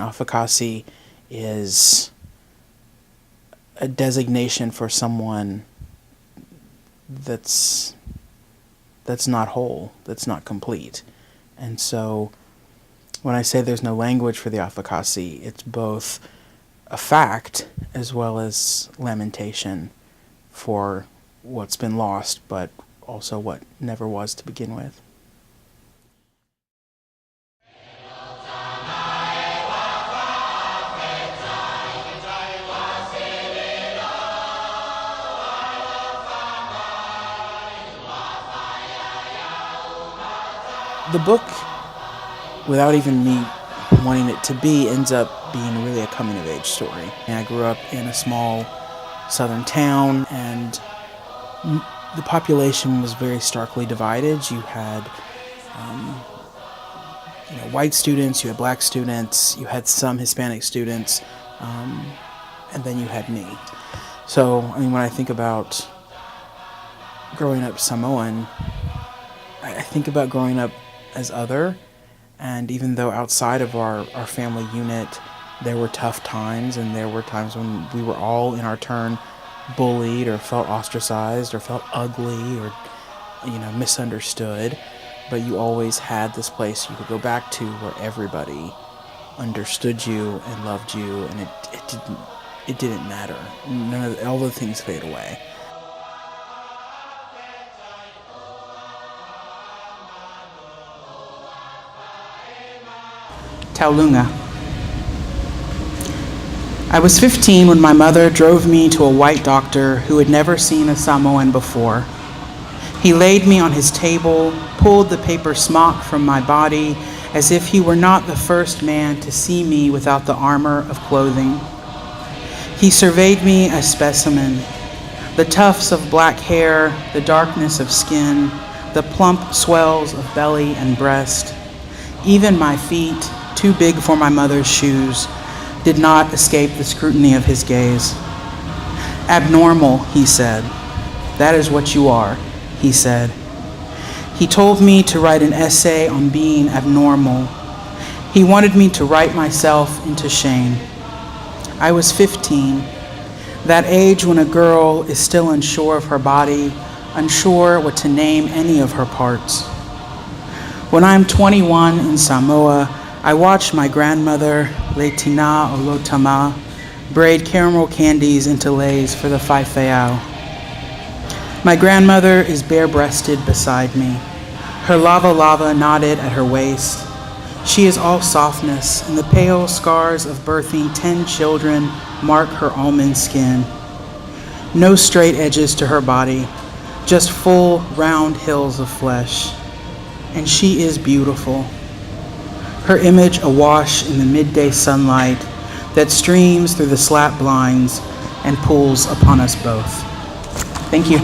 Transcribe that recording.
Afakasi is a designation for someone that's not whole, that's not complete. And so when I say there's no language for the Afakasi, it's both a fact as well as lamentation for what's been lost, but also what never was to begin with. The book, without even me wanting it to be, ends up being really a coming-of-age story. And I grew up in a small southern town, and the population was very starkly divided. You had white students, you had black students, you had some Hispanic students, and then you had me. So, I mean, when I think about growing up Samoan, I think about growing up as other, and even though outside of our family unit there were tough times, and there were times when we were all in our turn bullied or felt ostracized or felt ugly or misunderstood, but you always had this place you could go back to where everybody understood you and loved you, and it didn't matter. All the things fade away. Taulunga. I was 15 when my mother drove me to a white doctor who had never seen a Samoan before. He laid me on his table, pulled the paper smock from my body as if he were not the first man to see me without the armor of clothing. He surveyed me as specimen, the tufts of black hair, the darkness of skin, the plump swells of belly and breast. Even my feet, too big for my mother's shoes, did not escape the scrutiny of his gaze. Abnormal, he said. That is what you are, he said. He told me to write an essay on being abnormal. He wanted me to write myself into shame. I was 15, that age when a girl is still unsure of her body, unsure what to name any of her parts. When I'm 21 in Samoa, I watched my grandmother, Leitina Olotama, braid caramel candies into leis for the whaifeau. My grandmother is bare-breasted beside me, her lava knotted at her waist. She is all softness, and the pale scars of birthing 10 children mark her almond skin. No straight edges to her body, just full, round hills of flesh. And she is beautiful. Her image awash in the midday sunlight that streams through the slat blinds and pulls upon us both. Thank you.